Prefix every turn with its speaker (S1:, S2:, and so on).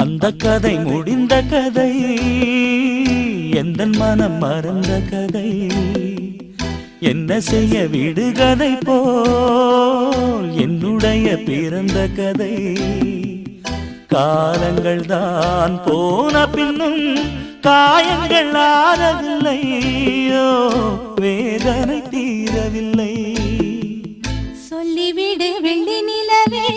S1: அந்த கதை முடிந்த கதை, எந்தன் மனம் மறந்த கதை. என்ன செய்ய விடுகதை போல் என்னுடைய பிறந்த கதை. காலங்கள் தான் போன பின்னும் காயங்கள் ஆறவில்லை, வேதனை தீரவில்லை.
S2: சொல்லிவிடு வெள்ளி நிலவே